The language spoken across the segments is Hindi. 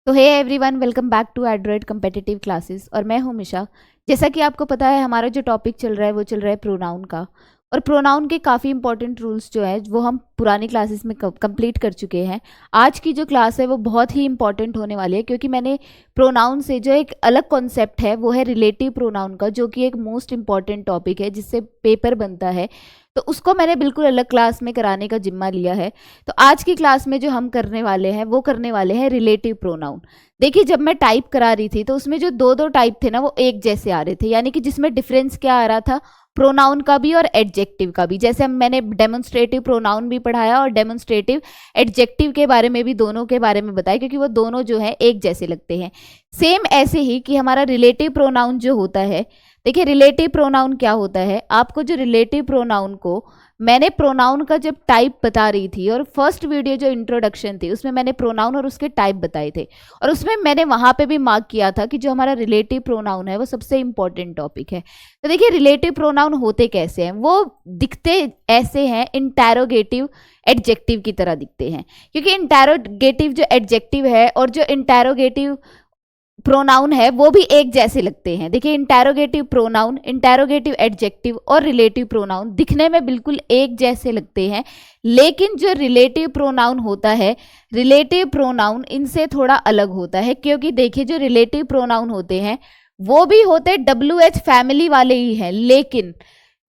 तो hey everyone, welcome back to Adroid competitive classes और मैं हूं मिशा। जैसा कि आपको पता है, हमारा जो टॉपिक चल रहा है वो चल रहा है प्रोनाउन का। और प्रोनाउन के काफ़ी इंपॉर्टेंट रूल्स जो है वो हम पुरानी क्लासेस में कंप्लीट कर चुके हैं। आज की जो क्लास है वो बहुत ही इंपॉर्टेंट होने वाली है, क्योंकि मैंने प्रोनाउन से जो एक अलग कॉन्सेप्ट है वो है रिलेटिव प्रोनाउन का, जो कि एक मोस्ट इंपॉर्टेंट टॉपिक है जिससे पेपर बनता है। तो उसको मैंने बिल्कुल अलग क्लास में कराने का जिम्मा लिया है। तो आज की क्लास में जो हम करने वाले हैं वो करने वाले हैं रिलेटिव प्रोनाउन। देखिए, जब मैं टाइप करा रही थी तो उसमें जो दो दो टाइप थे ना वो एक जैसे आ रहे थे, यानी कि जिसमें डिफरेंस क्या आ रहा था, प्रोनाउन का भी और एडजेक्टिव का भी। जैसे मैंने डेमोन्स्ट्रेटिव प्रोनाउन भी पढ़ाया और डेमोन्स्ट्रेटिव एडजेक्टिव के बारे में भी, दोनों के बारे में बताया, क्योंकि वो दोनों जो है एक जैसे लगते हैं। सेम ऐसे ही कि हमारा रिलेटिव प्रोनाउन जो होता है, देखिए रिलेटिव प्रोनाउन क्या होता है। आपको जो रिलेटिव प्रोनाउन को मैंने प्रोनाउन का जब टाइप बता रही थी, और फर्स्ट वीडियो जो इंट्रोडक्शन थी उसमें मैंने प्रोनाउन और उसके टाइप बताए थे, और उसमें मैंने वहां पे भी मार्क किया था कि जो हमारा रिलेटिव प्रोनाउन है वो सबसे इंपॉर्टेंट टॉपिक है। तो देखिए, रिलेटिव प्रोनाउन होते कैसे हैं, वो दिखते ऐसे हैं, इंटैरोगेटिव एडजेक्टिव की तरह दिखते हैं। क्योंकि इंटैरोगेटिव जो एडजेक्टिव है और जो इंटैरोगेटिव प्रोनाउन है वो भी एक जैसे लगते हैं। देखिए, इंटैरोगेटिव प्रोनाउन, इंटैरोगेटिव एडजेक्टिव और रिलेटिव प्रोनाउन दिखने में बिल्कुल एक जैसे लगते हैं, लेकिन जो रिलेटिव प्रोनाउन होता है, रिलेटिव प्रोनाउन इनसे थोड़ा अलग होता है। क्योंकि देखिए, जो रिलेटिव प्रोनाउन होते हैं वो भी होते WH फैमिली वाले ही हैं, लेकिन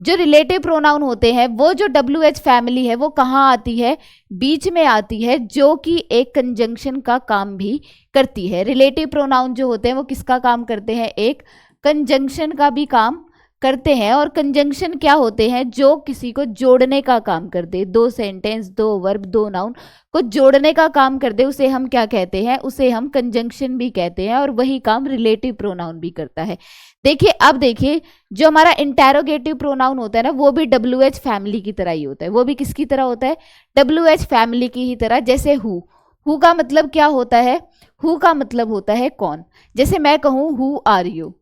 जो रिलेटिव प्रोनाउन होते हैं वो जो WH फैमिली है वो कहाँ आती है, बीच में आती है, जो कि एक कंजंक्शन का काम भी करती है। रिलेटिव प्रोनाउन जो होते हैं वो किसका काम करते हैं, एक कंजंक्शन का भी काम करते हैं। और कंजंक्शन क्या होते हैं, जो किसी को जोड़ने का काम करते हैं, दो सेंटेंस, दो वर्ब, दो नाउन को जोड़ने का काम करते हैं, उसे हम क्या कहते हैं, उसे हम कंजंक्शन भी कहते हैं। और वही काम रिलेटिव प्रोनाउन भी करता है। देखिए, अब देखिए, जो हमारा इंटैरोगेटिव प्रोनाउन होता है ना वो भी WH फैमिली की तरह ही होता है। वो भी किसकी तरह होता है, WH फैमिली की ही तरह। जैसे हु का मतलब क्या होता है, हु का मतलब होता है कौन। जैसे मैं कहूँ हु आर यू,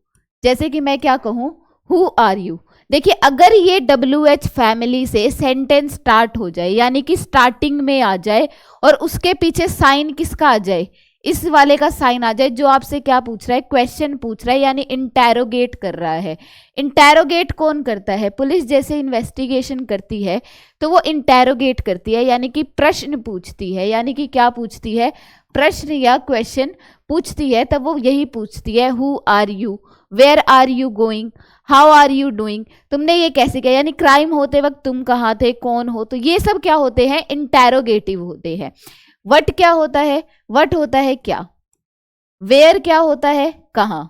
जैसे कि मैं क्या कहूँ, हु आर यू। देखिए, अगर ये WH फैमिली से सेंटेंस स्टार्ट हो जाए, यानी कि स्टार्टिंग में आ जाए और उसके पीछे साइन किसका आ जाए, इस वाले का साइन आ जाए, जो आपसे क्या पूछ रहा है, क्वेश्चन पूछ रहा है, यानी इंटैरोगेट कर रहा है। इंटैरोगेट कौन करता है, पुलिस जैसे इन्वेस्टिगेशन करती है तो वो इंटैरोगेट करती है, यानी कि प्रश्न पूछती है। यानी कि क्या पूछती है, प्रश्न या क्वेश्चन पूछती है। तब वो यही पूछती है, who are you, where are you going, how are you doing, तुमने ये कैसे किया, यानी क्राइम होते वक्त तुम कहाँ थे, कौन हो। तो ये सब क्या होते हैं, इंटैरोगेटिव होते हैं। वट क्या होता है, वट होता है क्या, वेयर क्या होता है कहाँ।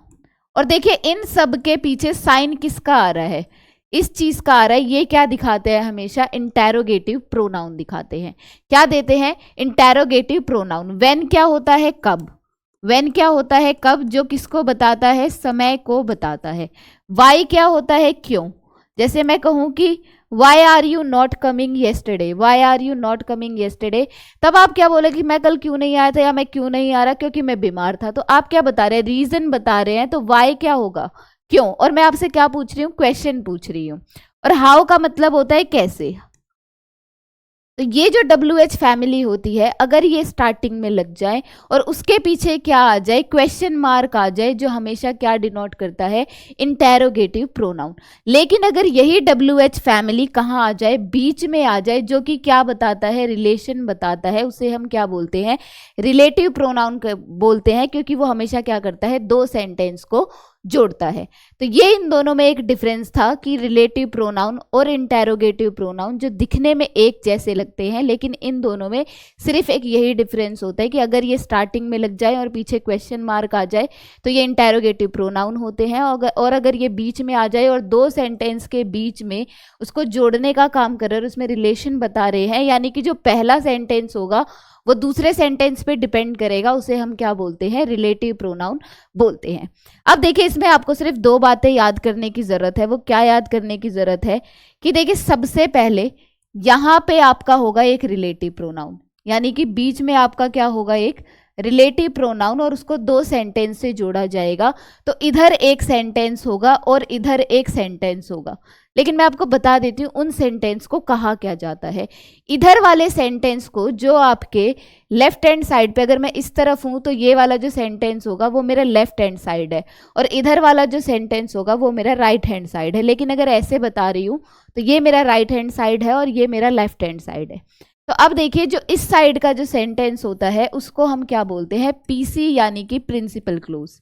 और देखिए, इन सब के पीछे साइन किसका आ रहा है, इस चीज का आ रहा है। ये क्या दिखाते हैं, हमेशा इंटैरोगेटिव प्रोनाउन दिखाते हैं। क्या देते हैं, इंटैरोगेटिव प्रोनाउन। व्हेन क्या होता है, कब, व्हेन क्या होता है कब, जो किसको बताता है, समय को बताता है। वाई क्या होता है, क्यों। जैसे मैं कहूं कि why are you not coming yesterday, why are you not coming yesterday, तब आप क्या बोले कि मैं कल क्यों नहीं आया था, या मैं क्यों नहीं आ रहा, क्योंकि मैं बीमार था। तो आप क्या बता रहे हैं, रीजन बता रहे हैं। तो वाई क्या होगा, क्यों। और मैं आपसे क्या पूछ रही हूँ, क्वेश्चन पूछ रही हूँ। और हाउ का मतलब होता है कैसे। तो ये जो WH फैमिली होती है, अगर ये स्टार्टिंग में लग जाए और उसके पीछे क्या आ जाए, क्वेश्चन मार्क आ जाए, जो हमेशा क्या डिनोट करता है, इंटैरोगेटिव प्रोनाउन। लेकिन अगर यही WH फैमिली कहाँ आ जाए, बीच में आ जाए, जो कि क्या बताता है, रिलेशन बताता है, उसे हम क्या बोलते हैं, रिलेटिव प्रोनाउन बोलते हैं। क्योंकि वो हमेशा क्या करता है, दो सेंटेंस को जोड़ता है। तो ये इन दोनों में एक डिफरेंस था कि रिलेटिव प्रोनाउन और इंटैरोगेटिव प्रोनाउन जो दिखने में एक जैसे लगते हैं, लेकिन इन दोनों में सिर्फ एक यही डिफरेंस होता है कि अगर ये स्टार्टिंग में लग जाए और पीछे क्वेश्चन मार्क आ जाए तो ये इंटैरोगेटिव प्रोनाउन होते हैं। और अगर ये बीच में आ जाए और दो सेंटेंस के बीच में उसको जोड़ने का काम कर रहे हैं और उसमें रिलेशन बता रहे हैं, यानी कि जो पहला सेंटेंस होगा वो दूसरे सेंटेंस पे डिपेंड करेगा, उसे हम क्या बोलते हैं, रिलेटिव प्रोनाउन बोलते हैं। अब देखिए, इसमें आपको सिर्फ दो बातें याद करने की जरूरत है। वो क्या याद करने की जरूरत है कि देखिए, सबसे पहले यहां पे आपका होगा एक रिलेटिव प्रोनाउन, यानी कि बीच में आपका क्या होगा, एक रिलेटिव प्रोनाउन, और उसको दो सेंटेंस से जोड़ा जाएगा। तो इधर एक सेंटेंस होगा और इधर एक सेंटेंस होगा। लेकिन मैं आपको बता देती हूँ उन सेंटेंस को कहा क्या जाता है। इधर वाले सेंटेंस को, जो आपके लेफ्ट हैंड साइड पे, अगर मैं इस तरफ हूँ तो ये वाला जो सेंटेंस होगा वो मेरा लेफ्ट हैंड साइड है, और इधर वाला जो सेंटेंस होगा वो मेरा राइट हैंड साइड है। लेकिन अगर ऐसे बता रही हूँ तो ये मेरा राइट हैंड साइड है और ये मेरा लेफ्ट हैंड साइड है। तो अब देखिए, जो इस साइड का जो सेंटेंस होता है उसको हम क्या बोलते हैं, पीसी, यानी कि प्रिंसिपल क्लोज।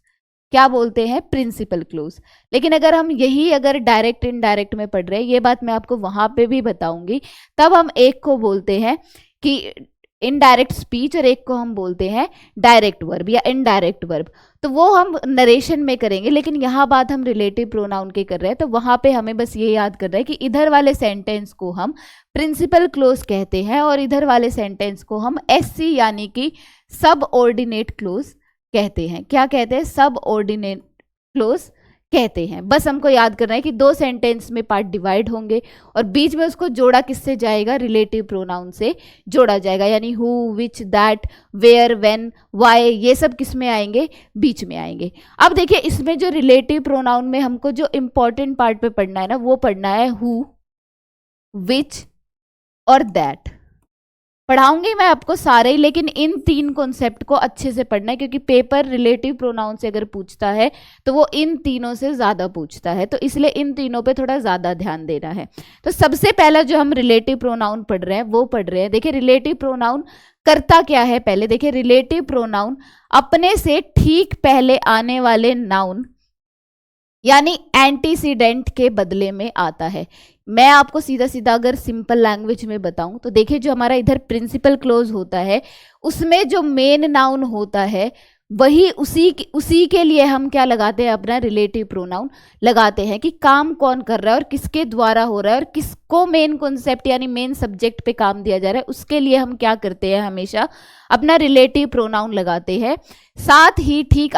क्या बोलते हैं, प्रिंसिपल क्लोज। लेकिन अगर हम यही अगर डायरेक्ट इनडायरेक्ट में पढ़ रहे हैं, ये बात मैं आपको वहां पे भी बताऊंगी, तब हम एक को बोलते हैं कि इनडायरेक्ट स्पीच और एक को हम बोलते हैं डायरेक्ट वर्ब या इनडायरेक्ट वर्ब। तो वो हम नरेशन में करेंगे, लेकिन यहाँ बात हम रिलेटिव प्रोनाउन की कर रहे हैं, तो वहां पे हमें बस ये याद करना है कि इधर वाले सेंटेंस को हम प्रिंसिपल क्लोज कहते हैं और इधर वाले सेंटेंस को हम एससी यानी कि सब ऑर्डिनेट क्लोज कहते हैं। क्या कहते हैं, सब ऑर्डिनेट क्लोज कहते हैं। बस हमको याद करना है कि दो सेंटेंस में पार्ट डिवाइड होंगे और बीच में उसको जोड़ा किससे जाएगा, रिलेटिव प्रोनाउन से जोड़ा जाएगा, यानी who, which, that, where, when, why, ये सब किस में आएंगे, बीच में आएंगे। अब देखिए, इसमें जो रिलेटिव प्रोनाउन में हमको जो इंपॉर्टेंट पार्ट पे पढ़ना है ना, वो पढ़ना है हु, विच और दैट। पढ़ाऊंगी मैं आपको सारे ही, लेकिन इन तीन कॉन्सेप्ट को अच्छे से पढ़ना है, क्योंकि पेपर रिलेटिव प्रोनाउन से अगर पूछता है तो वो इन तीनों से ज़्यादा पूछता है, तो इसलिए इन तीनों पे थोड़ा ज़्यादा ध्यान देना है। तो सबसे पहला जो हम रिलेटिव प्रोनाउन पढ़ रहे हैं वो पढ़ रहे हैं, देखिए रिलेटिव प्रोनाउन करता क्या है। पहले देखिए, रिलेटिव प्रोनाउन अपने से ठीक पहले आने वाले नाउन यानी एंटीसीडेंट के बदले में आता है। मैं आपको सीधा सीधा अगर सिंपल लैंग्वेज में बताऊं तो देखिए, जो हमारा इधर प्रिंसिपल क्लोज होता है उसमें जो मेन नाउन होता है वही उसी के लिए हम क्या लगाते हैं, अपना रिलेटिव प्रोनाउन लगाते हैं कि काम कौन कर रहा है और किसके द्वारा हो रहा है और किसको मेन कॉन्सेप्ट यानी मेन सब्जेक्ट पे काम दिया जा रहा है, उसके लिए हम क्या करते हैं, हमेशा अपना रिलेटिव प्रोनाउन लगाते हैं। साथ ही ठीक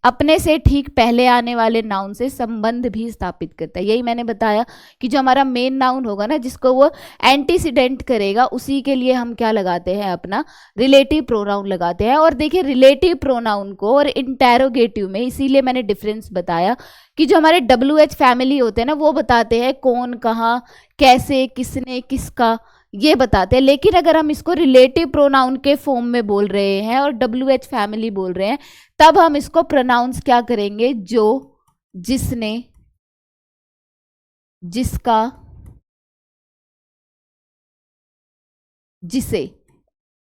अपने से ठीक पहले आने वाले नाउन से संबंध भी स्थापित करता है। यही मैंने बताया कि जो हमारा मेन नाउन होगा ना, जिसको वो एंटीसीडेंट करेगा, उसी के लिए हम क्या लगाते हैं, अपना रिलेटिव प्रोनाउन लगाते हैं। और देखिए, रिलेटिव प्रोनाउन को और इंटेरोगेटिव में इसीलिए मैंने डिफरेंस बताया कि जो हमारे WH फैमिली होते हैं ना, वो बताते हैं कौन, कहाँ, कैसे, किसने, किसका, ये बताते हैं। लेकिन अगर हम इसको रिलेटिव प्रोनाउन के फॉर्म में बोल रहे हैं और WH फैमिली बोल रहे हैं, तब हम इसको प्रोनाउंस क्या करेंगे, जो, जिसने, जिसका, जिसे।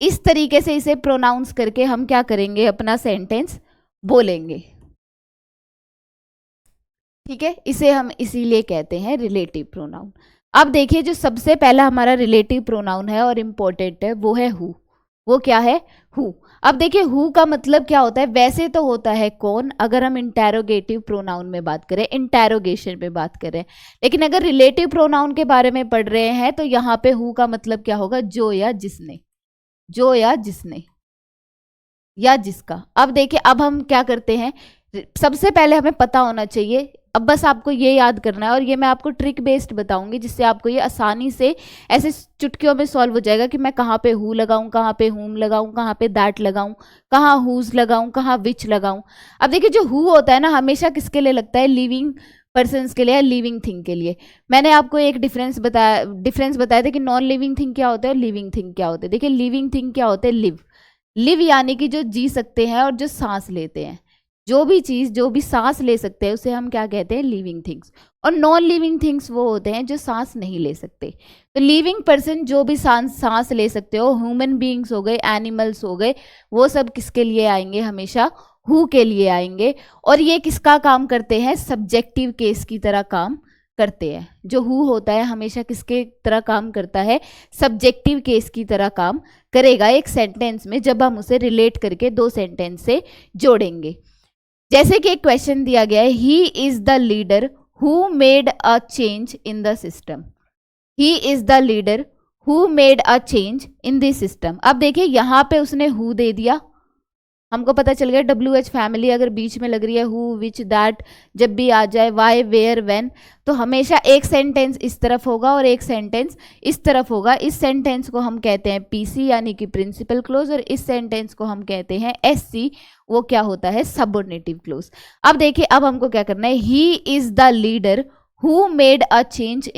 इस तरीके से इसे प्रोनाउंस करके हम क्या करेंगे, अपना सेंटेंस बोलेंगे। ठीक है, इसे हम इसीलिए कहते हैं रिलेटिव प्रोनाउन। अब देखिए, जो सबसे पहला हमारा रिलेटिव प्रोनाउन है और इम्पोर्टेंट है वो है हु। वो क्या है, हु। अब देखिए, हु का मतलब क्या होता है, वैसे तो होता है कौन, अगर हम इंटेरोगेटिव प्रोनाउन में बात करें, इंटेरोगेशन में बात करें। लेकिन अगर रिलेटिव प्रोनाउन के बारे में पढ़ रहे हैं तो यहाँ पे हु का मतलब क्या होगा, जो या जिसने, जो या जिसने या जिसका। अब देखिए, अब हम क्या करते हैं, सबसे पहले हमें पता होना चाहिए, अब बस आपको ये याद करना है, और ये मैं आपको ट्रिक बेस्ड बताऊंगी जिससे आपको ये आसानी से ऐसे चुटकियों में सॉल्व हो जाएगा कि मैं कहाँ पे हु लगाऊं, कहाँ पे हुम लगाऊं, कहाँ पे दैट लगाऊं, कहाँ हुज लगाऊं, कहाँ विच लगाऊं। अब देखिए, जो हु होता है ना, हमेशा किसके लिए लगता है, लिविंग पर्सन्स के लिए, लिविंग थिंग के लिए। मैंने आपको एक डिफरेंस बताया था कि नॉन लिविंग थिंग क्या होता है और लिविंग थिंग क्या होता है। देखिए, लिविंग थिंग क्या होते हैं, लिव यानी कि जो जी सकते हैं और जो सांस लेते हैं, जो भी चीज़ जो भी सांस ले सकते हैं उसे हम क्या कहते हैं, लिविंग थिंग्स। और नॉन लिविंग थिंग्स वो होते हैं जो सांस नहीं ले सकते। तो लिविंग पर्सन जो भी सांस ले सकते हो, ह्यूमन बीइंग्स हो गए, एनिमल्स हो गए, वो सब किसके लिए आएंगे, हमेशा हु के लिए आएंगे। और ये किसका काम करते हैं, सब्जेक्टिव केस की तरह काम करते हैं। जो हु होता है हमेशा किसके तरह काम करता है, सब्जेक्टिव केस की तरह काम करेगा एक सेंटेंस में, जब हम उसे रिलेट करके दो सेंटेंस से जोड़ेंगे। जैसे कि एक क्वेश्चन दिया गया है, he is the leader who made a change in the system. He is the leader who made a change in the system. अब देखिए, यहां पे उसने हु दे दिया, हमको पता चल गया WH फैमिली अगर बीच में लग रही है, हु, विच, दैट जब भी आ जाए, वाई, वेयर, व्हेन, तो हमेशा एक सेंटेंस इस तरफ होगा और एक सेंटेंस इस तरफ होगा। इस सेंटेंस को हम कहते हैं PC यानी कि प्रिंसिपल क्लोज, और इस सेंटेंस को हम कहते हैं SC, वो क्या होता है, सबऑर्डिनेटिव क्लोज। अब देखिए, अब हमको क्या करना है, he is the leader who made a change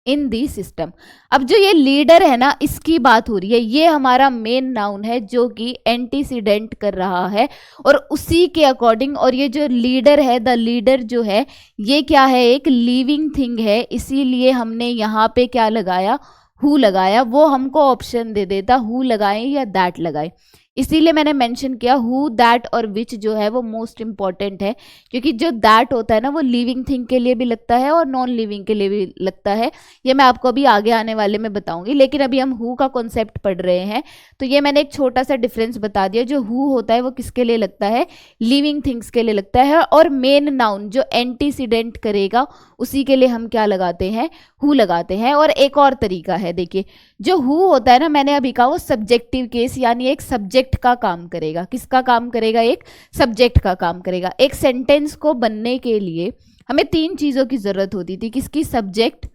in the system. अब जो ये लीडर है ना, इसकी बात हो रही है, ये हमारा मेन नाउन है जो कि एंटीसीडेंट कर रहा है और उसी के अकॉर्डिंग, और ये जो लीडर है, द लीडर जो है ये क्या है, एक लिविंग थिंग है, इसीलिए हमने यहाँ पे क्या लगाया, हु लगाया। वो हमको ऑप्शन दे देता हु लगाए या दैट लगाए, इसीलिए मैंने मेंशन किया हु, दैट और विच जो है वो मोस्ट इंपॉर्टेंट है, क्योंकि जो दैट होता है ना वो लिविंग थिंग के लिए भी लगता है और नॉन लिविंग के लिए भी लगता है। ये मैं आपको अभी आगे आने वाले में बताऊंगी, लेकिन अभी हम हु का कॉन्सेप्ट पढ़ रहे हैं, तो ये मैंने एक छोटा सा डिफरेंस बता दिया। जो हु होता है वो किसके लिए लगता है, लिविंग थिंग्स के लिए लगता है, और मेन नाउन जो एंटीसीडेंट करेगा उसी के लिए हम क्या लगाते हैं, हु लगाते हैं। और एक और तरीका है, देखिए जो हु होता है ना, मैंने अभी कहा वो सब्जेक्टिव केस, यानी एक सब्जेक्ट का काम करेगा। किसका काम करेगा, एक सब्जेक्ट का काम करेगा। एक सेंटेंस को बनने के लिए हमें 3 चीजों की जरूरत होती थी, किसकी, सब्जेक्ट,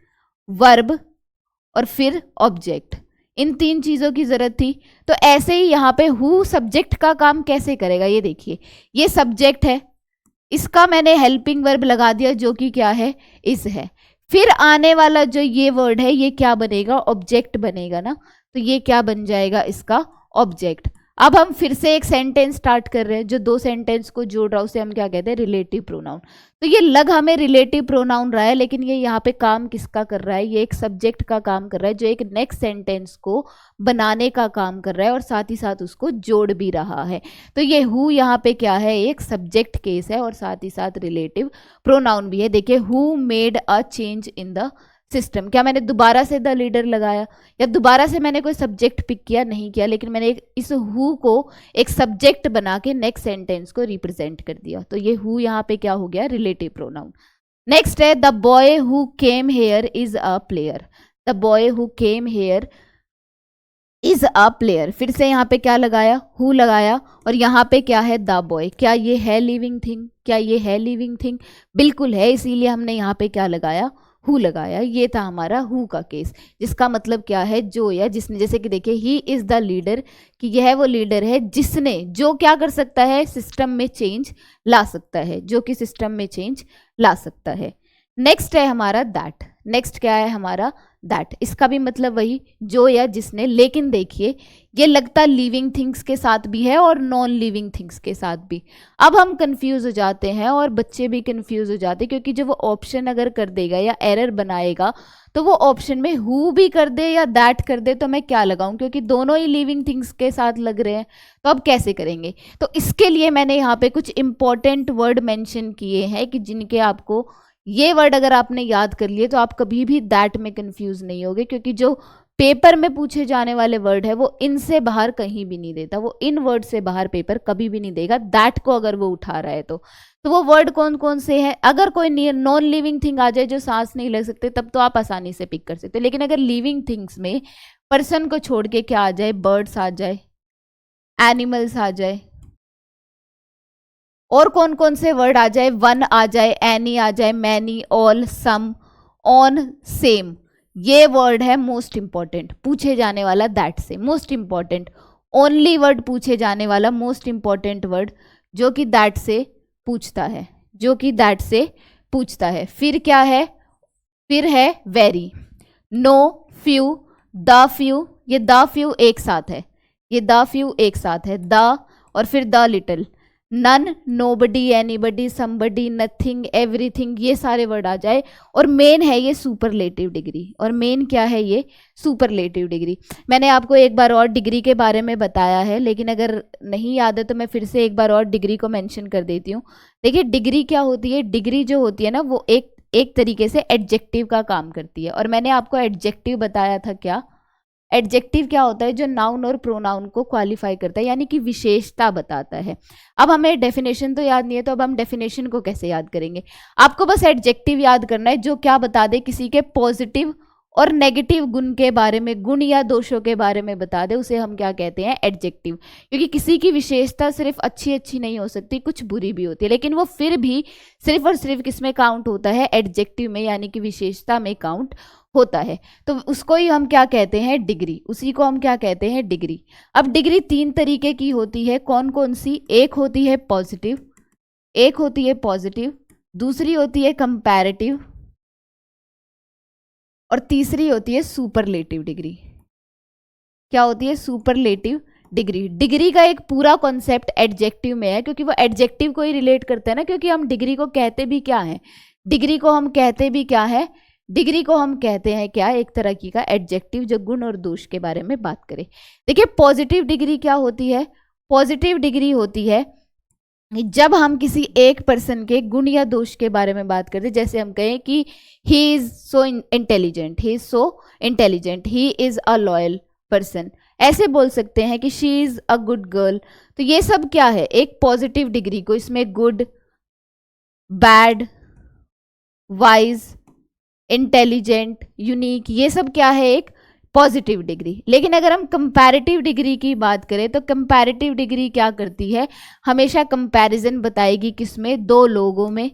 वर्ब और फिर ऑब्जेक्ट। इन 3 चीजों की जरूरत थी। तो ऐसे ही यहाँ पे हु सब्जेक्ट का काम कैसे करेगा, ये देखिए, ये सब्जेक्ट है, इसका मैंने हेल्पिंग वर्ब लगा दिया जो कि क्या है, इज है। फिर आने वाला जो ये वर्ड है ये क्या बनेगा, ऑब्जेक्ट बनेगा ना, तो ये क्या बन जाएगा, इसका ऑब्जेक्ट। अब हम फिर से एक सेंटेंस स्टार्ट कर रहे हैं, जो 2 सेंटेंस को जोड़ रहा है उसे हम क्या कहते हैं, रिलेटिव प्रोनाउन। तो ये लग हमें रिलेटिव प्रोनाउन रहा है, लेकिन ये यहाँ पे काम किसका कर रहा है, ये एक सब्जेक्ट का काम कर रहा है, जो एक नेक्स्ट सेंटेंस को बनाने का काम कर रहा है और साथ ही साथ उसको जोड़ भी रहा है। तो ये हु यहाँ पे क्या है, एक सब्जेक्ट केस है और साथ ही साथ रिलेटिव प्रोनाउन भी है। देखिए, who made a change in the system. क्या मैंने दोबारा से द लीडर लगाया या दोबारा से मैंने कोई सब्जेक्ट पिक किया, नहीं किया, लेकिन मैंने इस हु को एक सब्जेक्ट बना के नेक्स्ट सेंटेंस को रिप्रेजेंट कर दिया। तो ये हु यहाँ पे क्या हो गया, रिलेटिव प्रोनाउन। नेक्स्ट है the boy who came here is a player. The boy who came here is a player. फिर से यहाँ पे क्या लगाया, हु लगाया, और यहाँ पे क्या है, द बॉय। क्या ये है लिविंग थिंग, क्या ये है लिविंग थिंग, बिल्कुल है, इसीलिए हमने यहाँ पे क्या लगाया, हु लगाया। ये था हमारा हु का केस, जिसका मतलब क्या है, जो या जिसने। जैसे कि देखिए, ही इज द लीडर, कि यह वो लीडर है जिसने, जो क्या कर सकता है, सिस्टम में चेंज ला सकता है, जो कि सिस्टम में चेंज ला सकता है। नेक्स्ट है हमारा दैट। नेक्स्ट क्या है हमारा, दैट। इसका भी मतलब वही, जो या जिसने, लेकिन देखिए ये लगता लिविंग थिंग्स के साथ भी है और नॉन लिविंग थिंग्स के साथ भी। अब हम कंफ्यूज हो जाते हैं और बच्चे भी कंफ्यूज हो जाते हैं, क्योंकि जब वो ऑप्शन अगर कर देगा या एरर बनाएगा तो वो ऑप्शन में हु भी कर दे या दैट कर दे, तो मैं क्या लगाऊं, क्योंकि दोनों ही लिविंग थिंग्स के साथ लग रहे हैं। तो अब कैसे करेंगे, तो इसके लिए मैंने यहाँ पे कुछ इंपॉर्टेंट वर्ड मेंशन किए हैं कि जिनके आपको, ये वर्ड अगर आपने याद कर लिए तो आप कभी भी दैट में कंफ्यूज नहीं होगे, क्योंकि जो पेपर में पूछे जाने वाले वर्ड है वो इनसे बाहर कहीं भी नहीं देता, वो इन वर्ड से बाहर पेपर कभी भी नहीं देगा दैट को, अगर वो उठा रहा है तो वो वर्ड कौन कौन से हैं। अगर कोई नॉन लिविंग थिंग आ जाए जो सांस नहीं लग सकते, तब तो आप आसानी से पिक कर सकते हो, लेकिन अगर लिविंग थिंग्स में पर्सन को छोड़ के क्या आ जाए, बर्ड्स आ जाए, एनिमल्स आ जाए, और कौन कौन से वर्ड आ जाए, वन आ जाए, एनी आ जाए, many, all, some, on, same, ये वर्ड है मोस्ट इंपॉर्टेंट पूछे जाने वाला दैट से। मोस्ट इंपॉर्टेंट ओनली वर्ड पूछे जाने वाला मोस्ट इंपॉर्टेंट वर्ड जो कि दैट से पूछता है, जो कि दैट से पूछता है। फिर क्या है, फिर है very, no, few, the few. ये द फ्यू एक साथ है, ये द फ्यू एक साथ है, द और फिर the little, none, nobody, anybody, somebody, nothing, everything, ये सारे वर्ड आ जाए। और मेन है ये सुपरलेटिव डिग्री, और मेन क्या है, ये सुपरलेटिव डिग्री। मैंने आपको एक बार और डिग्री के बारे में बताया है, लेकिन अगर नहीं याद है तो मैं फिर से एक बार और डिग्री को मेंशन कर देती हूँ। देखिए डिग्री क्या होती है, डिग्री जो होती है ना वो एक तरीके से एडजेक्टिव का काम करती है। और मैंने आपको एडजेक्टिव बताया था, क्या एडजेक्टिव क्या होता है, जो नाउन और प्रोनाउन को क्वालिफाई करता है, यानी कि विशेषता बताता है। अब हमें डेफिनेशन तो याद नहीं है, तो अब हम डेफिनेशन को कैसे याद करेंगे। आपको बस एडजेक्टिव याद करना है जो क्या बता दे, किसी के पॉजिटिव और नेगेटिव गुण के बारे में, गुण या दोषों के बारे में बता दे, उसे हम क्या कहते हैं, एडजेक्टिव। क्योंकि किसी की विशेषता सिर्फ अच्छी अच्छी नहीं हो सकती, कुछ बुरी भी होती है, लेकिन वो फिर भी सिर्फ और सिर्फ किस में काउंट होता है, एडजेक्टिव में, यानी कि विशेषता में काउंट होता है। तो उसको ही हम क्या कहते हैं, डिग्री, उसी को हम क्या कहते हैं, डिग्री। अब डिग्री 3 तरीके की होती है, कौन कौन सी, एक होती है पॉजिटिव, एक होती है पॉजिटिव, दूसरी होती है कंपैरेटिव, और तीसरी होती है सुपरलेटिव डिग्री। क्या होती है? Superlative degree. डिग्री का एक पूरा कॉन्सेप्ट एडजेक्टिव में है, क्योंकि वो एडजेक्टिव को ही रिलेट करते हैं ना, क्योंकि हम डिग्री को कहते भी क्या है? डिग्री को हम कहते भी क्या है? डिग्री को हम कहते हैं क्या? एक तरह की का एडजेक्टिव जो गुण और दोष के बारे में बात करे। देखिए पॉजिटिव डिग्री क्या होती है? पॉजिटिव डिग्री होती है जब हम किसी एक पर्सन के गुण या दोष के बारे में बात करते हैं, जैसे हम कहें कि he is so intelligent, he is so intelligent, he is a loyal person, ऐसे बोल सकते हैं कि she is a good girl. तो ये सब क्या है? एक पॉजिटिव डिग्री को, इसमें good, bad, wise, intelligent, unique, ये सब क्या है? एक पॉजिटिव डिग्री। लेकिन अगर हम कंपैरेटिव डिग्री की बात करें तो कंपैरेटिव डिग्री क्या करती है? हमेशा कंपैरिजन बताएगी किसमें? दो लोगों में,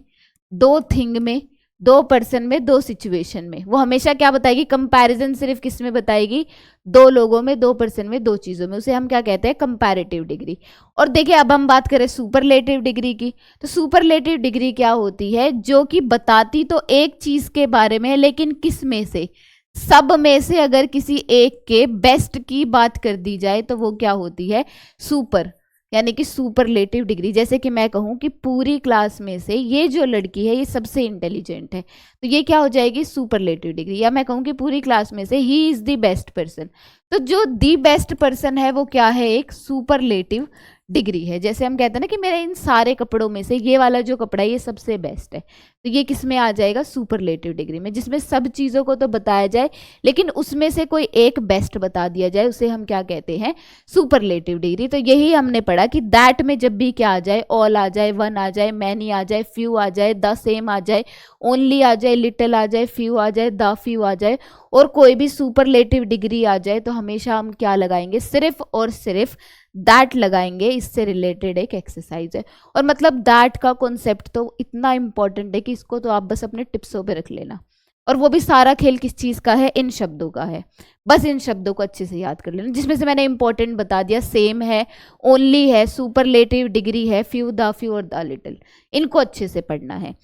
दो थिंग में, दो पर्सन में, दो सिचुएशन में। वो हमेशा क्या बताएगी? कंपैरिजन सिर्फ किस में बताएगी? दो लोगों में, दो पर्सन में, दो चीजों में। उसे हम क्या कहते हैं? Comparative degree. और देखिए अब हम बात करें सुपरलेटिव डिग्री की, तो सुपरलेटिव डिग्री क्या होती है? जो कि बताती तो एक चीज के बारे में है, लेकिन किस में से? सब में से अगर किसी एक के बेस्ट की बात कर दी जाए तो वो क्या होती है? सुपर, यानी कि सुपरलेटिव डिग्री। जैसे कि मैं कहूँ कि पूरी क्लास में से ये जो लड़की है ये सबसे इंटेलिजेंट है, तो ये क्या हो जाएगी? Superlative degree. या मैं कहूँ कि पूरी क्लास में से he is the best person, तो जो दी बेस्ट पर्सन है वो क्या है? एक सुपरलेटिव डिग्री है। जैसे हम कहते हैं ना कि मेरे इन सारे कपड़ों में से ये वाला जो कपड़ा है ये सबसे बेस्ट है, तो ये किस में आ जाएगा? सुपरलेटिव डिग्री में, जिसमें सब चीज़ों को तो बताया जाए लेकिन उसमें से कोई एक बेस्ट बता दिया जाए, उसे हम क्या कहते हैं? Superlative degree. तो यही हमने पढ़ा कि दैट में जब भी क्या आ जाए? ऑल आ जाए, वन आ जाए, मैनी आ जाए, फ्यू आ जाए, द सेम आ जाए, ओनली आ जाए, लिटिल आ जाए, फ्यू आ जाए, द फ्यू आ जाए, और कोई भी सुपरलेटिव डिग्री आ जाए तो हमेशा हम क्या लगाएंगे? सिर्फ और सिर्फ दैट लगाएंगे। इससे रिलेटेड एक एक्सरसाइज है, और मतलब दैट का कॉन्सेप्ट तो इतना इंपॉर्टेंट है कि इसको तो आप बस अपने टिप्सों पे रख लेना। और वो भी सारा खेल किस चीज़ का है? इन शब्दों का है। बस इन शब्दों को अच्छे से याद कर लेना, जिसमें से मैंने इंपॉर्टेंट बता दिया। सेम है, ओनली है, सुपरलेटिव डिग्री है, फ्यू, द फ्यू और द लिटिल, इनको अच्छे से पढ़ना है।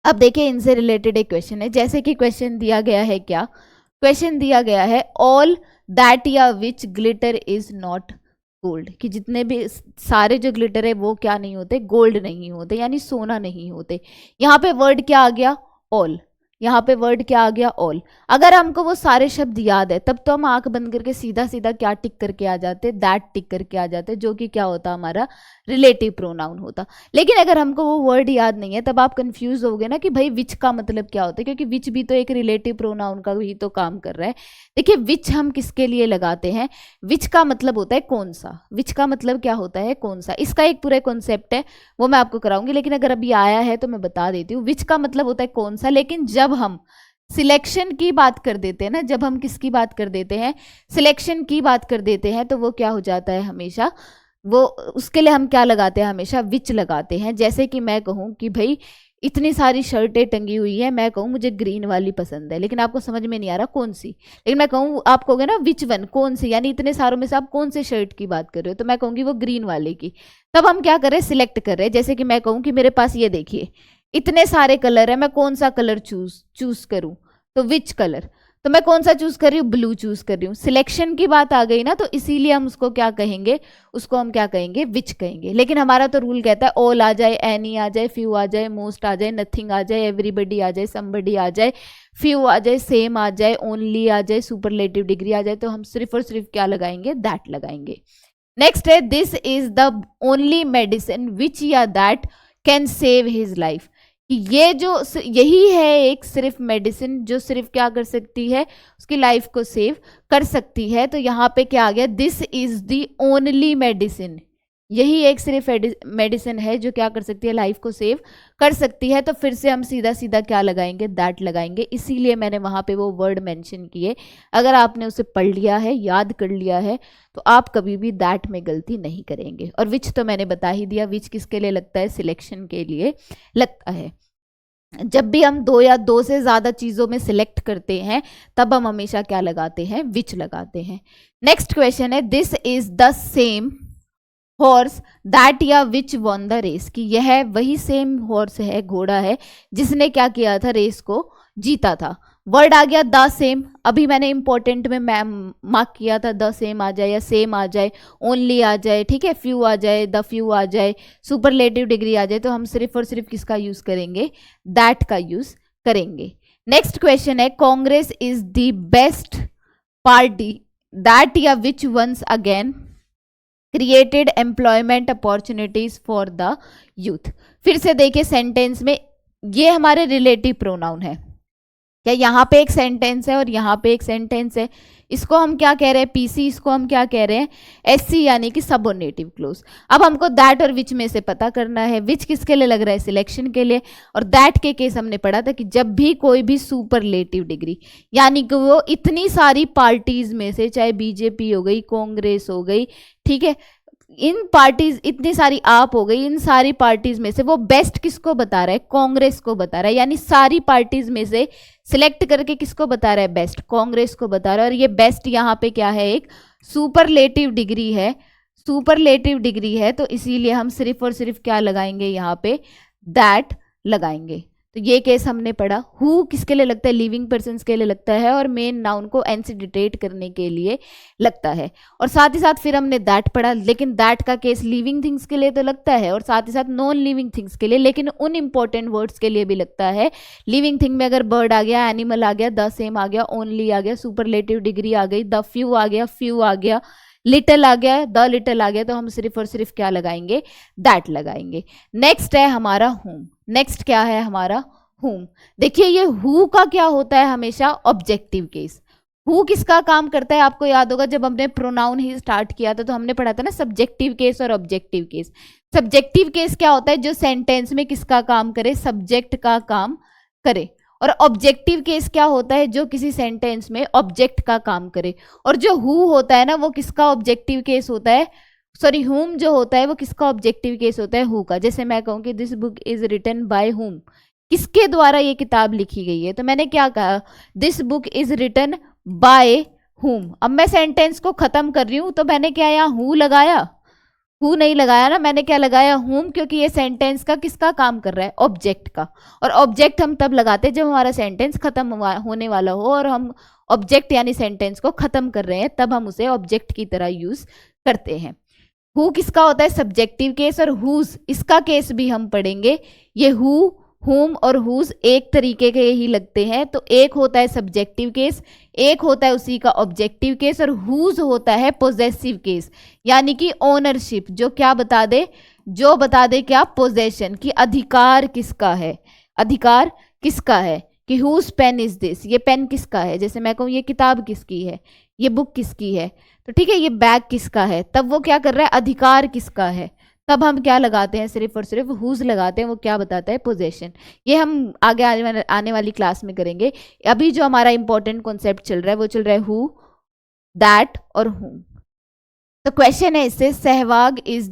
अब देखिए इनसे रिलेटेड एक क्वेश्चन है, जैसे कि क्वेश्चन दिया गया है क्या? क्वेश्चन दिया गया है ऑल दैट या विच ग्लिटर इज नॉट गोल्ड, कि जितने भी सारे जो ग्लिटर है वो क्या नहीं होते? गोल्ड नहीं होते, यानी सोना नहीं होते। यहाँ पे वर्ड क्या आ गया? ऑल। यहाँ पे वर्ड क्या आ गया? ऑल। अगर हमको वो सारे शब्द याद है तब तो हम आंख बंद करके सीधा सीधा क्या टिक करके आ जाते? दैट टिक करके आ जाते, जो कि क्या होता? हमारा रिलेटिव प्रोनाउन होता। लेकिन अगर हमको वो वर्ड याद नहीं है तब आप कंफ्यूज होगे ना कि भाई विच का मतलब क्या होता है, क्योंकि विच भी तो एक रिलेटिव प्रोनाउन का ही तो काम कर रहा है। देखिए विच हम किसके लिए लगाते हैं? विच का मतलब होता है कौन सा। विच का मतलब क्या होता है? कौन सा। इसका एक पूरा कॉन्सेप्ट है, वो मैं आपको कराऊंगी, लेकिन अगर अभी आया है तो मैं बता देती हूँ। विच का मतलब होता है कौन सा, लेकिन जब हम सिलेक्शन की बात कर देते हैं ना, जब हम किसकी बात कर देते हैं? सिलेक्शन की बात कर देते हैं, तो वो क्या हो जाता है? हमेशा वो, उसके लिए हम क्या लगाते हैं? हमेशा विच लगाते हैं। जैसे कि मैं कहूँ कि भाई इतनी सारी शर्टें टंगी हुई है, मैं कहूँ मुझे ग्रीन वाली पसंद है, लेकिन आपको समझ में नहीं आ रहा कौन सी, लेकिन मैं कहूँ, आप कहोगे ना विच वन, कौन सी, यानी इतने सारों में से आप कौन से शर्ट की बात कर रहे हो, तो मैं कहूँगी वो ग्रीन वाले की। तब हम क्या कर रहे हैं? सिलेक्ट कर रहे हैं। जैसे कि मैं कहूँ कि मेरे पास ये देखिए इतने सारे कलर है, मैं कौन सा कलर चूज करूँ, तो विच कलर। तो मैं कौन सा चूज कर रही हूँ? ब्लू चूज कर रही हूँ। सिलेक्शन की बात आ गई ना, तो इसीलिए हम उसको क्या कहेंगे? उसको हम क्या कहेंगे? विच कहेंगे। लेकिन हमारा तो रूल कहता है ऑल आ जाए, एनी आ जाए, फ्यू आ जाए, मोस्ट आ जाए, नथिंग आ जाए, एवरीबडी आ जाए, समबडी आ जाए, फ्यू आ जाए, सेम आ जाए, ओनली आ जाए, सुपरलेटिव डिग्री आ जाए, तो हम सिर्फ और सिर्फ क्या लगाएंगे? दैट लगाएंगे। नेक्स्ट है this is the only medicine which या that can save his life, ये जो यही है एक सिर्फ मेडिसिन जो सिर्फ क्या कर सकती है? उसकी लाइफ को सेव कर सकती है। तो यहाँ पे क्या आ गया? This is the only medicine, यही एक सिर्फ मेडिसिन है जो क्या कर सकती है? लाइफ को सेव कर सकती है। तो फिर से हम सीधा सीधा क्या लगाएंगे? दैट लगाएंगे। इसीलिए मैंने वहाँ पे वो वर्ड मेंशन किए। अगर आपने उसे पढ़ लिया है, याद कर लिया है, तो आप कभी भी दैट में गलती नहीं करेंगे। और विच तो मैंने बता ही दिया, विच किसके लिए लगता है? सिलेक्शन के लिए लगता है। जब भी हम दो या दो से ज्यादा चीजों में सिलेक्ट करते हैं तब हम हमेशा क्या लगाते हैं? विच लगाते हैं। नेक्स्ट क्वेश्चन है this is the same horse that या विच वॉन द रेस, कि यह वही सेम हॉर्स है, घोड़ा है, जिसने क्या किया था? रेस को जीता था। वर्ड आ गया द सेम, अभी मैंने इंपॉर्टेंट में मार्क किया था द सेम आ जाए या सेम आ जाए, ओनली आ जाए, ठीक है, फ्यू आ जाए, द फ्यू आ जाए, सुपरलेटिव डिग्री आ जाए, तो हम सिर्फ और सिर्फ किसका यूज करेंगे, दैट का यूज करेंगे। नेक्स्ट क्वेश्चन है Congress is the best party that या which once again created employment opportunities for the youth. फिर से देखिए सेंटेंस में ये हमारे रिलेटिव प्रोनाउन है, क्या यहाँ पे एक सेंटेंस है और यहाँ पे एक सेंटेंस है, इसको हम क्या कह रहे हैं, पीसी, इसको हम क्या कह रहे हैं, एससी, यानी कि सबऑर्डिनेटिव क्लोज। अब हमको दैट और विच में से पता करना है, विच किसके लिए लग रहा है, सिलेक्शन के लिए, और दैट के केस हमने पढ़ा था कि जब भी कोई भी सुपरलेटिव डिग्री, यानी कि वो इतनी सारी पार्टीज में से, चाहे बीजेपी हो गई, कांग्रेस हो गई, ठीक है, इन पार्टीज इतनी सारी आप हो गई, इन सारी पार्टीज में से वो बेस्ट किसको बता रहा है, कांग्रेस को बता रहा है, यानी सारी पार्टीज में से सिलेक्ट करके किसको बता रहा है, बेस्ट, कांग्रेस को बता रहा है। और ये बेस्ट यहाँ पे क्या है, एक सुपरलेटिव डिग्री है, सुपरलेटिव डिग्री है, तो इसीलिए हम सिर्फ और सिर्फ क्या लगाएंगे यहाँ पे, दैट लगाएंगे। तो ये केस हमने पढ़ा। हु किसके लिए लगता है, लिविंग पर्सन्स के लिए लगता है, और मेन नाउन को एंसिडिटेट करने के लिए लगता है। और साथ ही साथ फिर हमने दैट पढ़ा, लेकिन दैट का केस लिविंग थिंग्स के लिए तो लगता है, और साथ ही साथ नॉन लिविंग थिंग्स के लिए, लेकिन उन इंपॉर्टेंट वर्ड्स के लिए भी लगता है। लिविंग थिंग में अगर बर्ड आ गया, एनिमल आ गया, द सेम आ गया, ओनली आ गया, सुपरलेटिव डिग्री आ गई, द फ्यू आ गया, फ्यू आ गया, लिटिल आ गया, द लिटिल आ गया, तो हम सिर्फ और सिर्फ क्या लगाएंगे, दैट लगाएंगे। नेक्स्ट है हमारा होम। नेक्स्ट क्या है हमारा, होम। देखिए ये हु का क्या होता है, हमेशा ऑब्जेक्टिव केस। हु किसका काम करता है, आपको याद होगा जब हमने प्रोनाउन ही स्टार्ट किया था तो हमने पढ़ा था ना सब्जेक्टिव केस और ऑब्जेक्टिव केस। सब्जेक्टिव केस क्या होता है, जो सेंटेंस में किसका काम करे, सब्जेक्ट का काम करे। और ऑब्जेक्टिव केस क्या होता है, जो किसी सेंटेंस में ऑब्जेक्ट का काम करे। और जो हु होता है ना, वो किसका ऑब्जेक्टिव केस होता है, सॉरी हुम जो होता है वो किसका ऑब्जेक्टिव केस होता है, हु का। जैसे मैं कहूँ कि this book is written by whom, किसके द्वारा ये किताब लिखी गई है, तो मैंने क्या कहा, this book is written by whom. अब मैं सेंटेंस को खत्म कर रही हूं तो मैंने क्या यहाँ हु लगाया, हु नहीं लगाया ना, मैंने क्या लगाया, हुम, क्योंकि ये सेंटेंस का किसका काम कर रहा है, ऑब्जेक्ट का। और ऑब्जेक्ट हम तब लगाते हैं जब हमारा सेंटेंस खत्म होने वाला हो, और हम ऑब्जेक्ट यानी सेंटेंस को खत्म कर रहे हैं, तब हम उसे ऑब्जेक्ट की तरह यूज करते हैं। हु किसका होता है, सब्जेक्टिव केस, और हुज इसका केस भी हम पढ़ेंगे। ये हु, हुम और हुज एक तरीके के ही लगते हैं, तो एक होता है सब्जेक्टिव केस, एक होता है उसी का ऑब्जेक्टिव केस, और हुज होता है पोजेसिव केस, यानी कि ओनरशिप, जो क्या बता दे, जो बता दे क्या, पोजेशन, की अधिकार किसका है, अधिकार किसका है, कि हुज पेन इज दिस, ये पेन किसका है। जैसे मैं कहूँ ये किताब किसकी है, ये बुक किसकी है, तो ठीक है, ये बैग किसका है, तब वो क्या कर रहा है, अधिकार किसका है, तब हम क्या लगाते हैं, सिर्फ और सिर्फ हुज लगाते हैं, वो क्या बताता है, पोजेशन। ये हम आगे आने वाली क्लास में करेंगे। अभी जो हमारा इंपॉर्टेंट कॉन्सेप्ट चल रहा है वो चल रहा है हु, दैट और हुम। तो क्वेश्चन है इससे, Sehwag is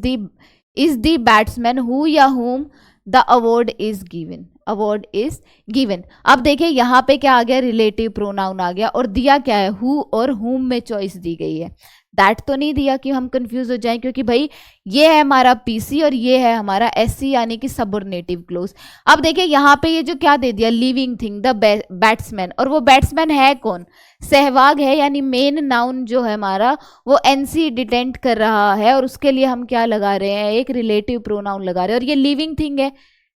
the batsman who या whom the award is given, award is given. अब देखिए यहाँ पे क्या आ गया, रिलेटिव प्रोनाउन आ गया, और दिया क्या है, हु और हुम में चॉइस दी गई है, दैट तो नहीं दिया कि हम कंफ्यूज हो जाएं, क्योंकि भाई ये है हमारा पीसी और ये है हमारा एससी, यानी कि सबऑर्डिनेटिव क्लोज। अब देखिए यहाँ पे ये जो क्या दे दिया, लिविंग थिंग, द बैट्समैन, और वो बैट्समैन है कौन, सहवाग है, यानी मेन नाउन जो है हमारा वो एनसी डिटेंट कर रहा है, और उसके लिए हम क्या लगा रहे हैं, एक रिलेटिव प्रोनाउन लगा रहे हैं, और ये लिविंग थिंग है।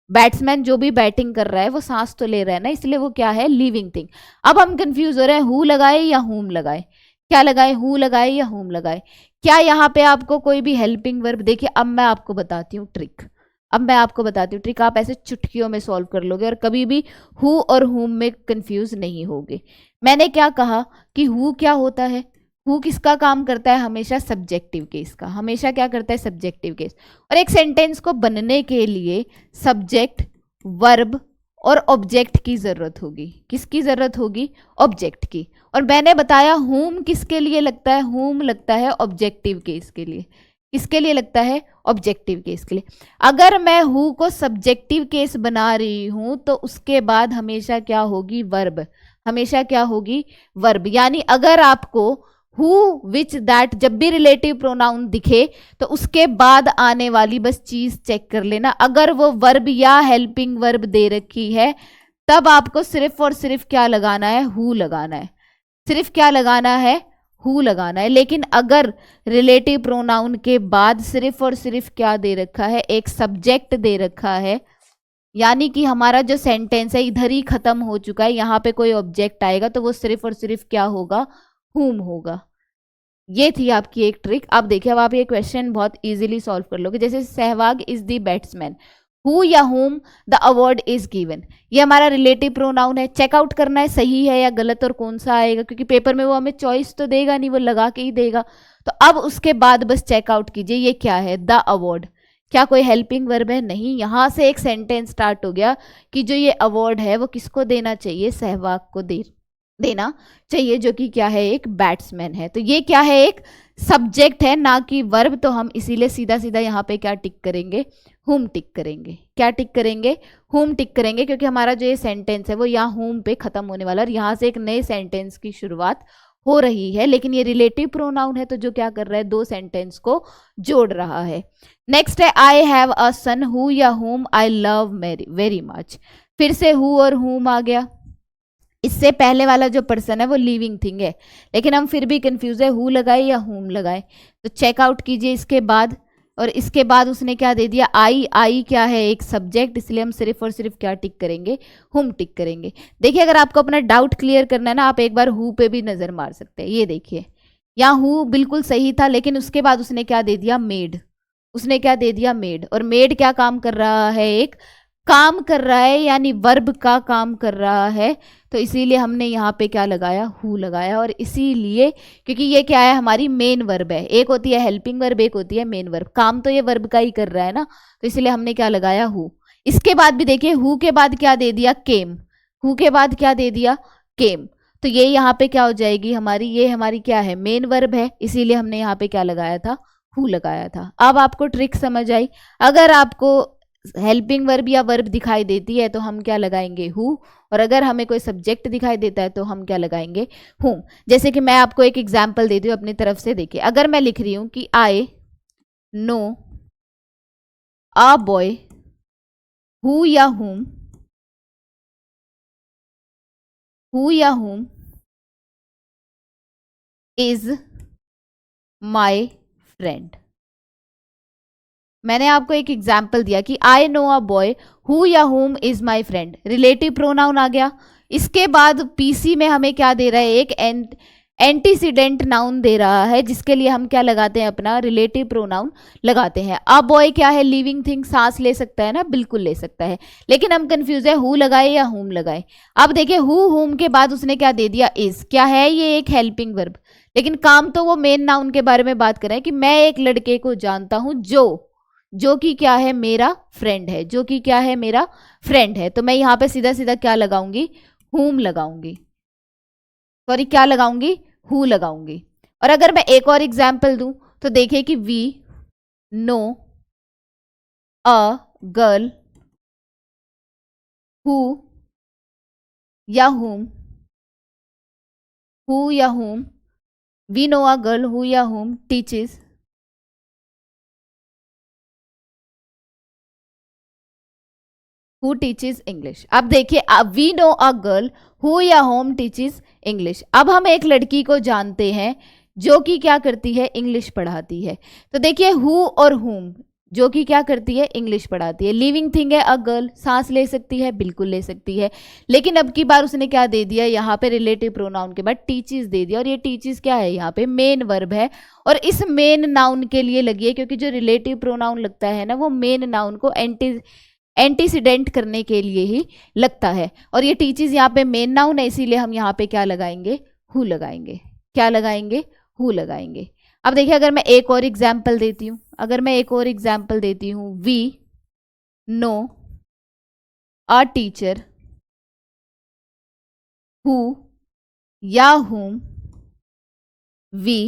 बैट्समैन जो भी बैटिंग कर रहा है वो सांस तो ले रहा है ना, इसलिए वो क्या है, लिविंग थिंग। अब हम कंफ्यूज हो रहे हैं, हु लगाए या हुम लगाए, क्या लगाए, हु लगाए या हुम लगाए। क्या यहाँ पे आपको कोई भी हेल्पिंग वर्ब, देखिए अब मैं आपको बताती हूँ ट्रिक, अब मैं आपको बताती हूँ ट्रिक, आप ऐसे चुटकियों में सॉल्व कर लोगे और कभी भी हु और हुम में कंफ्यूज नहीं होगे। मैंने क्या कहा कि हु क्या होता है, हु किसका काम करता है, हमेशा सब्जेक्टिव केस का, हमेशा क्या करता है, सब्जेक्टिव केस। और एक सेंटेंस को बनने के लिए सब्जेक्ट, वर्ब और ऑब्जेक्ट की जरूरत होगी, किसकी जरूरत होगी, ऑब्जेक्ट की। और मैंने बताया हुम किसके लिए लगता है, हुम लगता है ऑब्जेक्टिव केस के लिए, किसके लिए लगता है, ऑब्जेक्टिव केस के लिए। अगर मैं हु को सब्जेक्टिव केस बना रही हूं तो उसके बाद हमेशा क्या होगी, वर्ब, हमेशा क्या होगी, वर्ब। यानी अगर आपको हु विच दैट जब भी रिलेटिव प्रोनाउन दिखे तो उसके बाद आने वाली बस चीज चेक कर लेना, अगर वो वर्ब या हेल्पिंग वर्ब दे रखी है तब आपको सिर्फ और सिर्फ क्या लगाना है, हु लगाना है, सिर्फ क्या लगाना है, हु लगाना है। लेकिन अगर रिलेटिव प्रोनाउन के बाद सिर्फ और सिर्फ क्या दे रखा है, एक सब्जेक्ट दे रखा है, यानी कि हमारा जो सेंटेंस है इधर ही खत्म हो चुका है, यहाँ पे कोई ऑब्जेक्ट आएगा तो वो सिर्फ और सिर्फ क्या होगा, हुम होगा। ये थी आपकी एक ट्रिक। आप देखिए, अब आप ये क्वेश्चन बहुत इजीली सॉल्व कर लोगे। जैसे Sehwag is the batsman, who या whom the award is given, ये हमारा रिलेटिव प्रोनाउन है। चेकआउट करना है सही है या गलत और कौन सा आएगा, क्योंकि पेपर में वो हमें चॉइस तो देगा नहीं, वो लगा के ही देगा। तो अब उसके बाद बस चेकआउट कीजिए ये क्या है, द अवार्ड। क्या कोई हेल्पिंग वर्ब है? नहीं। यहां से एक सेंटेंस स्टार्ट हो गया कि जो ये अवार्ड है वो किसको देना चाहिए, सहवाग को देना चाहिए, जो कि क्या है, एक बैट्समैन है। तो ये क्या है, एक सब्जेक्ट है ना कि वर्ब। तो हम इसीलिए सीधा सीधा यहाँ पे क्या टिक करेंगे, हुम टिक करेंगे। क्या टिक करेंगे, हुम टिक करेंगे, क्योंकि हमारा जो ये सेंटेंस है वो यहाँ हुम पे खत्म होने वाला है और यहाँ से एक नए सेंटेंस की शुरुआत हो रही है। लेकिन ये रिलेटिव प्रोनाउन है तो जो क्या कर रहा है, दो सेंटेंस को जोड़ रहा है। नेक्स्ट है I have a sun who या हुम आई लव वेरी मच। फिर से हु और हुम आ गया। इससे पहले वाला जो पर्सन है वो लिविंग थिंग है, लेकिन हम फिर भी कंफ्यूज है, हु लगाए या हुम लगाए। तो चेकआउट कीजिए इसके बाद। और इसके बाद उसने क्या दे दिया, आई। आई क्या है, एक सब्जेक्ट, इसलिए हम सिर्फ और सिर्फ क्या टिक करेंगे, हुम टिक करेंगे। देखिए, अगर आपको अपना डाउट क्लियर करना है ना, आप एक बार हु पे भी नजर मार सकते हैं। ये देखिए, यहाँ हु बिल्कुल सही था, लेकिन उसके बाद उसने क्या दे दिया, मेड। उसने क्या दे दिया, मेड। और मेड क्या काम कर रहा है, एक काम कर रहा है, यानी वर्ब का काम कर रहा है। तो इसीलिए हमने यहाँ पे क्या लगाया, हु लगाया। और इसीलिए क्योंकि ये क्या है, हमारी मेन वर्ब है। एक होती है हेल्पिंग वर्ब, एक होती है मेन वर्ब। काम तो ये वर्ब का ही कर रहा है ना, तो इसलिए हमने क्या लगाया, हु। इसके बाद भी देखिए, हु के बाद क्या दे दिया, केम। हु के बाद क्या दे दिया, केम। तो ये यहाँ पे क्या हो जाएगी हमारी, ये हमारी क्या है, मेन वर्ब है, इसीलिए हमने यहाँ पे क्या लगाया था, हु लगाया था। अब आपको ट्रिक समझ आई। अगर आपको हेल्पिंग वर्ब या वर्ब दिखाई देती है तो हम क्या लगाएंगे, हु। और अगर हमें कोई सब्जेक्ट दिखाई देता है तो हम क्या लगाएंगे, हुम। जैसे कि मैं आपको एक एग्जांपल देती हूँ अपनी तरफ से। देखिए, अगर मैं लिख रही हूँ कि I know a boy who या हुम, हु या हुम इज माई फ्रेंड। मैंने आपको एक एग्जाम्पल दिया कि I know a boy who या whom is my friend, relative pronoun आ गया। इसके बाद पीसी में हमें क्या दे रहा है, एक एंटीसीडेंट नाउन दे रहा है, जिसके लिए हम क्या लगाते हैं, अपना रिलेटिव प्रोनाउन लगाते हैं। अ बॉय क्या है, लिविंग थिंग, सांस ले सकता है ना, बिल्कुल ले सकता है। लेकिन हम कंफ्यूज है, हु लगाए या हुम लगाए। अब देखिए, हु हुम के बाद उसने क्या दे दिया, इज। क्या है, ये एक हेल्पिंग वर्ब, लेकिन काम तो वो मेन नाउन के बारे में बात कर रहे हैं कि मैं एक लड़के को जानता हूं जो कि क्या है, मेरा फ्रेंड है, जो कि क्या है, मेरा फ्रेंड है। तो मैं यहाँ पे सीधा सीधा क्या लगाऊंगी, हुम लगाऊंगी, सॉरी क्या लगाऊंगी, हु लगाऊंगी। और अगर मैं एक और एग्जाम्पल दूं तो देखिए कि we know a girl who या हुम, हु या whom, we know a girl who या whom teaches, who teaches English. अब देखिए, we know a girl who या होम टीचेस इंग्लिश। अब हम एक लड़की को जानते हैं जो कि क्या करती है, इंग्लिश पढ़ाती है। तो देखिए, हु और हुम, जो कि क्या करती है, इंग्लिश पढ़ाती है। लिविंग थिंग है, अ गर्ल, सांस ले सकती है, बिल्कुल ले सकती है। लेकिन अब की बार उसने क्या दे दिया, यहाँ पे रिलेटिव प्रोनाउन के बाद टीचेस दे दिया। और ये टीचेस क्या है, यहाँ पे मेन वर्ब है। और इस मेन नाउन के लिए लगी है, क्योंकि जो रिलेटिव प्रोनाउन लगता है ना, वो मेन नाउन को एंटीसीडेंट करने के लिए ही लगता है। और ये टीचर्स यहाँ पे मेन नाउन है, इसीलिए हम यहाँ पे क्या लगाएंगे, हु लगाएंगे। क्या लगाएंगे, हु लगाएंगे। अब देखिए, अगर मैं एक और एग्जाम्पल देती हूँ, अगर मैं एक और एग्जाम्पल देती हूँ, we know a teacher who या whom we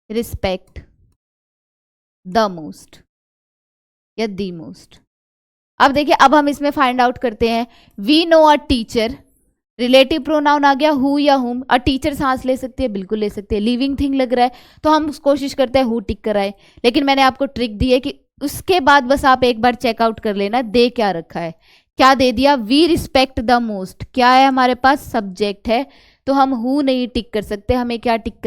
respect the most या द मोस्ट। अब देखिए, अब हम इसमें फाइंड आउट करते हैं। We know a teacher, relative pronoun आ गया, हु या हुम। अ टीचर सांस ले सकती है, बिल्कुल ले सकती है। लिविंग थिंग लग रहा है, तो हम कोशिश करते हैं हु टिक कराए। लेकिन मैंने आपको ट्रिक दी है कि उसके बाद बस आप एक बार चेकआउट कर लेना दे क्या रखा है। क्या दे दिया, वी रिस्पेक्ट द मोस्ट, क्या है हमारे पास, सब्जेक्ट है, तो हम हु नहीं टिक कर सकते, हमें क्या टिक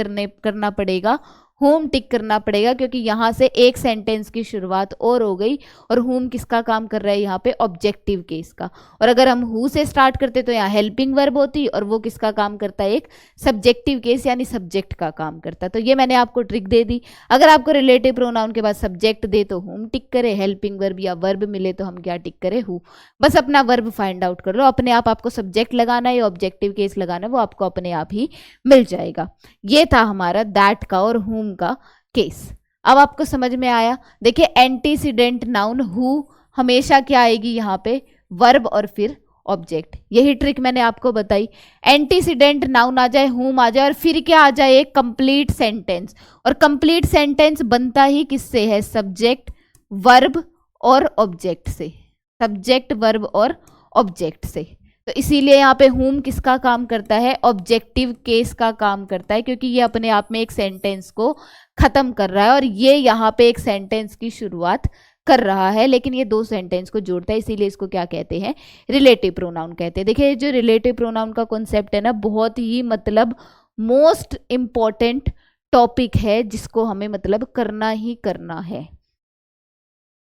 करना पड़ेगा, होम टिक करना पड़ेगा, क्योंकि यहाँ से एक सेंटेंस की शुरुआत और हो गई, और होम किसका काम कर रहा है यहाँ पे, ऑब्जेक्टिव केस का। और अगर हम हु से स्टार्ट करते तो यहाँ हेल्पिंग वर्ब होती, और वो किसका काम करता है, एक सब्जेक्टिव केस यानी सब्जेक्ट का काम करता है। तो ये मैंने आपको ट्रिक दे दी। अगर आपको रिलेटिव प्रोनाउन के बाद सब्जेक्ट दे तो होम टिक करे, हेल्पिंग वर्ब या वर्ब मिले तो हम क्या टिक करें, हु। बस अपना वर्ब फाइंड आउट कर लो, अपने आप आपको सब्जेक्ट लगाना है या ऑब्जेक्टिव केस लगाना है, वो आपको अपने आप ही मिल जाएगा। ये था हमारा दैट का और हुम का केस। अब आपको समझ में आया। देखिए एंटीसीडेंट नाउन हु हमेशा क्या आएगी यहाँ पे, वर्ब और फिर ऑब्जेक्ट। यही ट्रिक मैंने आपको बताई। एंटीसीडेंट नाउन आ जाए, हुम आ जाए, और फिर क्या आ जाए, एक कंप्लीट सेंटेंस। और कंप्लीट सेंटेंस बनता ही किससे है, सब्जेक्ट, वर्ब और ऑब्जेक्ट से, सब्जेक्ट, वर्ब और ऑब्जेक्ट से। तो इसीलिए यहाँ पे हुम किसका काम करता है, ऑब्जेक्टिव केस का काम करता है, क्योंकि ये अपने आप में एक सेंटेंस को खत्म कर रहा है, और ये यहाँ पे एक सेंटेंस की शुरुआत कर रहा है, लेकिन ये दो सेंटेंस को जोड़ता है, इसीलिए इसको क्या कहते हैं, रिलेटिव प्रोनाउन कहते हैं। देखिए जो रिलेटिव प्रोनाउन का कॉन्सेप्ट है ना, बहुत ही मतलब मोस्ट इंपॉर्टेंट टॉपिक है, जिसको हमें मतलब करना ही करना है।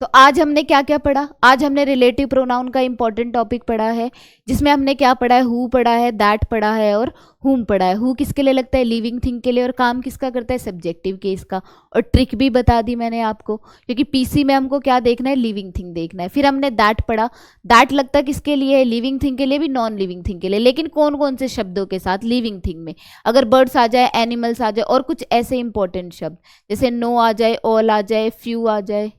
तो आज हमने क्या क्या पढ़ा, आज हमने रिलेटिव प्रोनाउन का इंपॉर्टेंट टॉपिक पढ़ा है, जिसमें हमने क्या पढ़ा है, हु पढ़ा है, दैट पढ़ा है और हुम पढ़ा है। हु किसके लिए लगता है, लिविंग थिंग के लिए, और काम किसका करता है, सब्जेक्टिव केस का। और ट्रिक भी बता दी मैंने आपको, क्योंकि पीसी में हमको क्या देखना है, लिविंग थिंग देखना है। फिर हमने दैट पढ़ा, दैट लगता किसके लिए है, लिविंग थिंग के लिए भी, नॉन लिविंग थिंग के लिए, लेकिन कौन कौन से शब्दों के साथ, लिविंग थिंग में अगर बर्ड्स आ जाए, एनिमल्स आ जाए, और कुछ ऐसे इंपॉर्टेंट शब्द जैसे नो आ जाए, ऑल आ जाए, फ्यू आ जाए,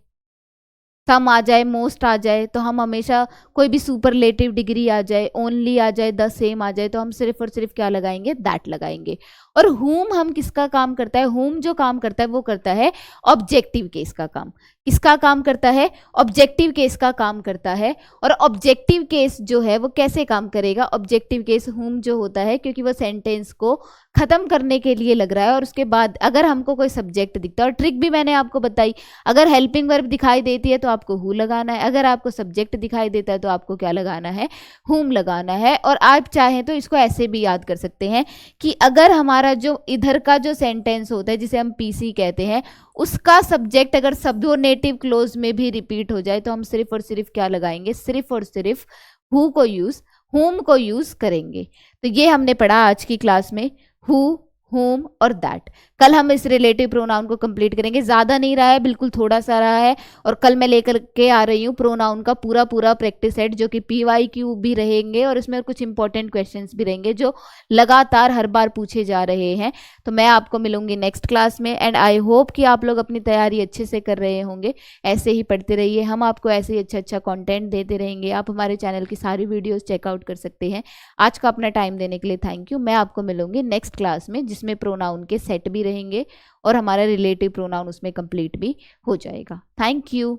सम आ जाए, मोस्ट आ जाए, तो हम हमेशा कोई भी सुपरलेटिव डिग्री आ जाए, ओनली आ जाए, द सेम आ जाए, तो हम सिर्फ और सिर्फ क्या लगाएंगे, दैट लगाएंगे। और हुम हम किसका काम करता है, हुम जो काम करता है वो करता है ऑब्जेक्टिव केस का काम। किसका काम करता है, ऑब्जेक्टिव केस का काम करता है। और ऑब्जेक्टिव केस जो है वो कैसे काम करेगा, ऑब्जेक्टिव केस हुम जो होता है, क्योंकि वो सेंटेंस को खत्म करने के लिए लग रहा है, और उसके बाद अगर हमको कोई सब्जेक्ट दिखता है, और ट्रिक भी मैंने आपको बताई, अगर हेल्पिंग वर्ब दिखाई देती है तो आपको हु लगाना है, अगर आपको सब्जेक्ट दिखाई देता है तो आपको क्या लगाना है, हुम लगाना है। और आप चाहें तो इसको ऐसे भी याद कर सकते हैं कि अगर हमारा जो इधर का जो सेंटेंस होता है, जिसे हम पीसी कहते हैं, उसका सब्जेक्ट अगर सबोर्डिनेटिव क्लोज में भी रिपीट हो जाए, तो हम सिर्फ और सिर्फ क्या लगाएंगे, सिर्फ और सिर्फ हु को यूज, हुम को यूज करेंगे। तो ये हमने पढ़ा आज की क्लास में, हु, हुम और दैट। कल हम इस रिलेटिव प्रोनाउन को कंप्लीट करेंगे, ज्यादा नहीं रहा है, बिल्कुल थोड़ा सा रहा है। और कल मैं लेकर के आ रही हूँ प्रोनाउन का पूरा पूरा प्रैक्टिस सेट, जो कि PYQ भी रहेंगे, और इसमें कुछ इंपॉर्टेंट क्वेश्चंस भी रहेंगे जो लगातार हर बार पूछे जा रहे हैं। तो मैं आपको मिलूंगी नेक्स्ट क्लास में, एंड आई होप कि आप लोग अपनी तैयारी अच्छे से कर रहे होंगे। ऐसे ही पढ़ते रहिए, हम आपको ऐसे ही अच्छा अच्छा कॉन्टेंट देते रहेंगे। आप हमारे चैनल की सारी वीडियोज चेकआउट कर सकते हैं। आज का अपना टाइम देने के लिए थैंक यू। मैं आपको मिलूंगी नेक्स्ट क्लास में, जिसमें प्रोनाउन के सेट भी रहेंगे और हमारा रिलेटिव प्रोनाउन उसमें कंप्लीट भी हो जाएगा। Thank you.